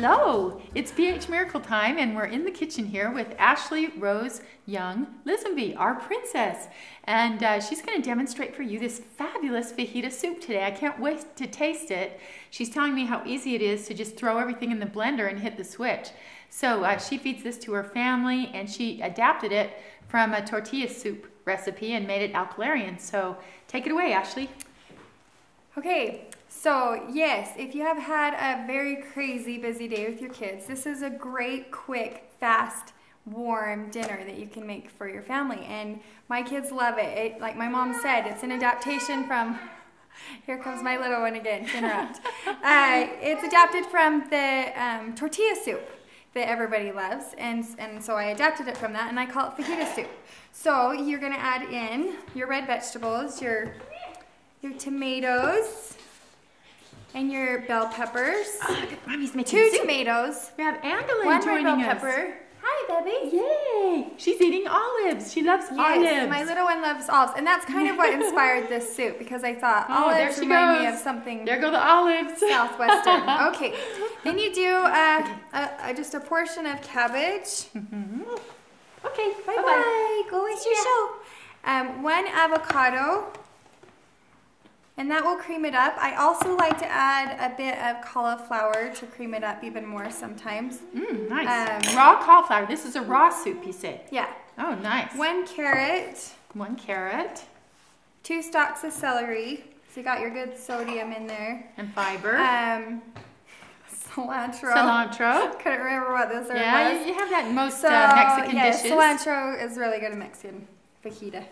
Hello, it's PH Miracle time, and we're in the kitchen here with Shelley Rose Young Lisenby, our princess. And she's going to demonstrate for you this fabulous fajita soup today. I can't wait to taste it. She's telling me how easy it is to just throw everything in the blender and hit the switch. So she feeds this to her family, and she adapted it from a tortilla soup recipe and made it alkalarian. So take it away, Shelley. Okay. So yes, if you have had a very crazy busy day with your kids, this is a great, quick, fast, warm dinner that you can make for your family. And my kids love it. Like my mom said, it's an adaptation from, here comes my little one again to interrupt. It's adapted from the tortilla soup that everybody loves. And so I adapted it from that, and I call it fajita soup. So you're gonna add in your red vegetables, your tomatoes, and your bell peppers. Oh, look at Mommy's making Two soup. tomatoes. We have Angela One joining red bell us. pepper. Hi, baby. Yay! She's eating olives. She loves olives. Yes, my little one loves olives. And that's kind of what inspired this soup, because I thought Oh, there olives she remind me goes. of something There go the olives. southwestern. Okay. Then you do just a portion of cabbage. Okay, Bye-bye. Go with your show. One avocado. And that will cream it up. I also like to add a bit of cauliflower to cream it up even more sometimes. Nice. Raw cauliflower. This is a raw soup, you say? Yeah. Oh, nice. One carrot. 1 carrot. 2 stalks of celery. So you got your good sodium in there. And fiber. Cilantro. Cilantro. Couldn't remember what this was. Yeah, you have that in most Mexican dishes. Cilantro is really good in Mexican fajita.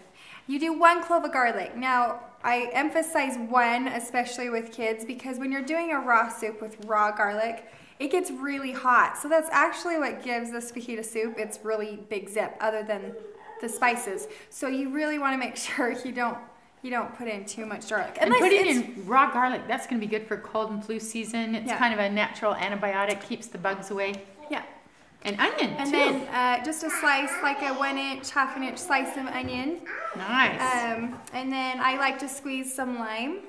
You do 1 clove of garlic. Now, I emphasize 1, especially with kids, because when you're doing a raw soup with raw garlic, it gets really hot. So that's actually what gives this fajita soup its really big zip, other than the spices. So you really want to make sure you don't put in too much garlic. And putting in raw garlic, that's going to be good for cold and flu season. It's kind of a natural antibiotic, keeps the bugs away. Yeah. And onion, and too. Then just a slice, like a 1-inch, half-an-inch slice of onion. Nice. And then I like to squeeze some lime.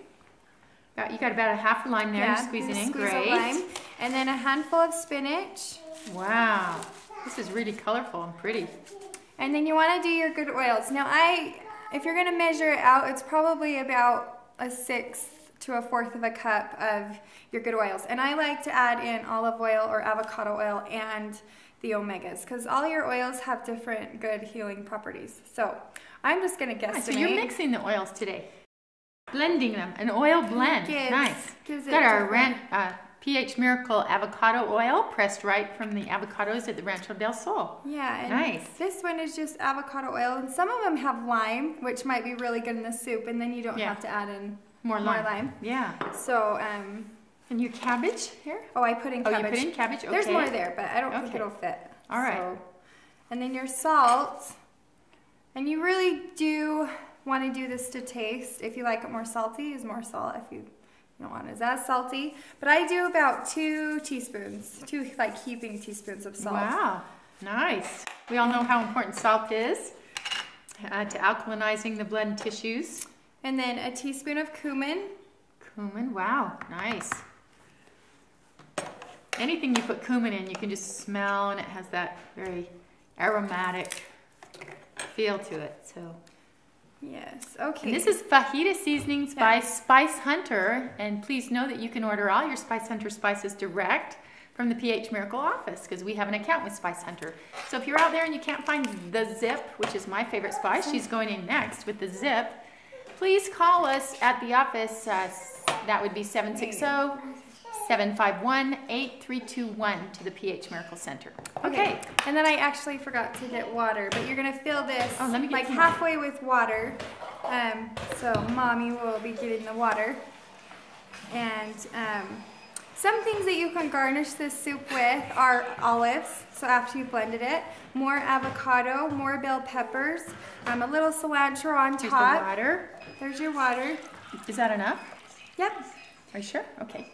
You got about a half a lime there. Yeah, Squeezing in. squeeze Great. a lime. And then a handful of spinach. Wow. This is really colorful and pretty. And then you want to do your good oils. Now, if you're going to measure it out, it's probably about a 1/6 to a 1/4 of a cup of your good oils. And I like to add in olive oil or avocado oil and the omegas, because all your oils have different good healing properties. So I'm just going to guesstimate. So you're mixing the oils today. Blending them. An oil blend. Nice. Got our PH Miracle avocado oil, pressed right from the avocados at the Rancho del Sol. Yeah, and nice. This one is just avocado oil, and some of them have lime, which might be really good in the soup, and then you don't have to add in more lime. Yeah. So, and your cabbage here? Oh, I put in cabbage. Oh, you put in cabbage? Okay. There's more there, but I don't think it'll fit. All right. So, and then your salt. And you really do want to do this to taste. If you like it more salty, use more salt. If you don't want it as salty. But I do about 2 teaspoons, 2 heaping teaspoons of salt. Wow, nice. We all know how important salt is to alkalinizing the blood and tissues. And then a teaspoon of cumin. Cumin, wow, nice. Anything you put cumin in, you can just smell, and it has that very aromatic feel to it. So. Yes, okay. And this is Fajita Seasonings by Spice Hunter, and please know that you can order all your Spice Hunter spices direct from the PH Miracle office, because we have an account with Spice Hunter. So if you're out there and you can't find the zip, which is my favorite spice, she's going in next with the zip, please call us at the office. That would be 760-751-8321 to the PH Miracle Center. Okay. And then I actually forgot to get water, but you're going to fill this like halfway with water. So Mommy will be getting the water. And some things that you can garnish this soup with are olives. So after you've blended it, more avocado, more bell peppers, a little cilantro on top. Here's the water. There's your water. Is that enough? Yep. Are you sure? Okay.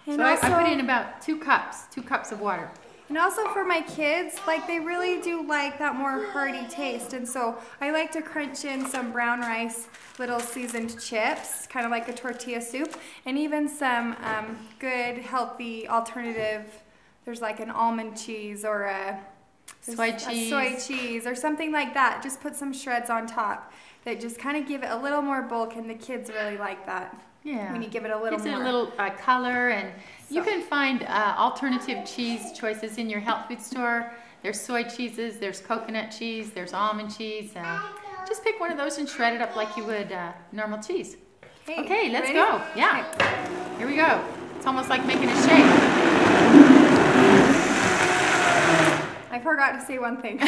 And so also, I put in about 2 cups of water. And also for my kids, like they really do like that more hearty taste. And so I like to crunch in some brown rice, little seasoned chips, kind of like a tortilla soup, and even some good, healthy alternative there's like an almond cheese or a soy cheese or something like that. Just put some shreds on top that just kind of give it a little more bulk, and the kids really like that. Yeah. When you give it a little Gives more. it a little color, and you can find alternative cheese choices in your health food store. There's soy cheeses, there's coconut cheese, there's almond cheese. Just pick one of those and shred it up like you would normal cheese. Okay, let's go. Yeah. Okay. Here we go. It's almost like making a shake. I forgot to say one thing.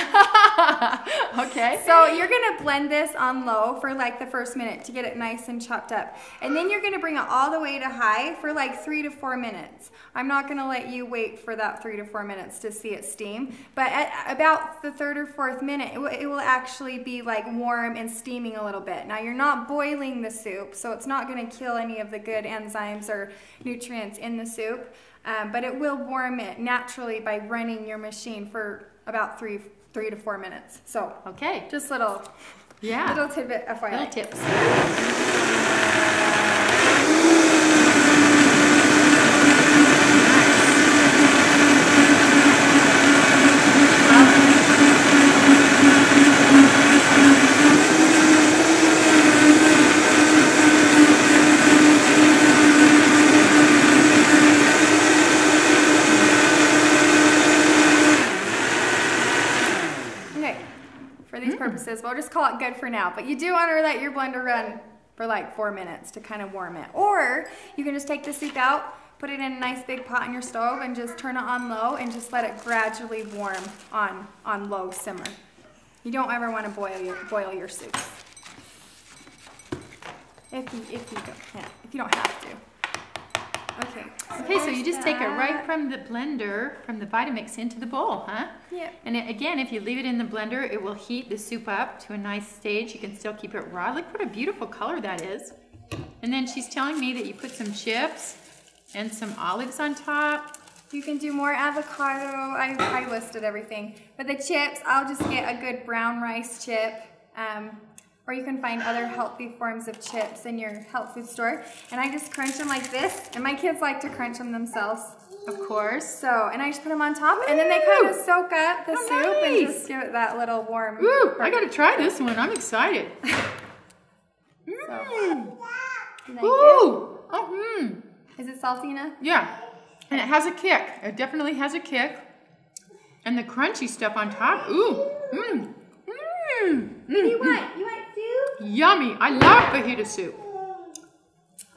Okay. So you're going to blend this on low for like the first minute to get it nice and chopped up. And then you're going to bring it all the way to high for like 3 to 4 minutes. I'm not going to let you wait for that 3 to 4 minutes to see it steam. But at about the 3rd or 4th minute, it will actually be like warm and steaming a little bit. Now you're not boiling the soup, so it's not going to kill any of the good enzymes or nutrients in the soup. But it will warm it naturally by running your machine for about 3 to 4 minutes. So okay, just little tidbit FYI. Little tips. For these purposes, we'll just call it good for now. But you do want to let your blender run for like 4 minutes to kind of warm it. Or you can just take the soup out, put it in a nice big pot on your stove, and just turn it on low and just let it gradually warm on low simmer. You don't ever want to boil your soup. If you don't have to. Okay, so you just take it right from the blender, from the Vitamix into the bowl, huh? Yep. And again, if you leave it in the blender, it will heat the soup up to a nice stage. You can still keep it raw. Look what a beautiful color that is. And then she's telling me that you put some chips and some olives on top. You can do more avocado. I listed everything. But the chips, I'll just get a good brown rice chip. Or you can find other healthy forms of chips in your health food store. And I just crunch them like this. And my kids like to crunch them themselves. Of course. So, and I just put them on top. And then they kind of soak up the soup and just give it that little warm. Ooh, I got to try this one. I'm excited. Ooh. Is it salty enough? Yeah. And it has a kick. It definitely has a kick. And the crunchy stuff on top. Ooh. You want soup? Yummy. I love fajita soup.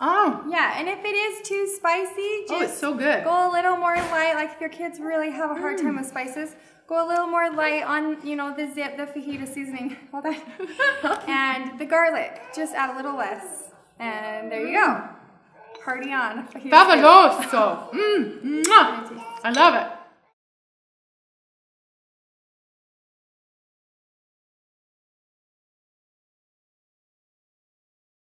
Oh. Yeah, and if it is too spicy, just it's so good. Go a little more light. Like if your kids really have a hard time with spices, go a little more light on, the fajita seasoning, all that. And the garlic, just add a little less. And there you go. Party on. Fabuloso. I love it.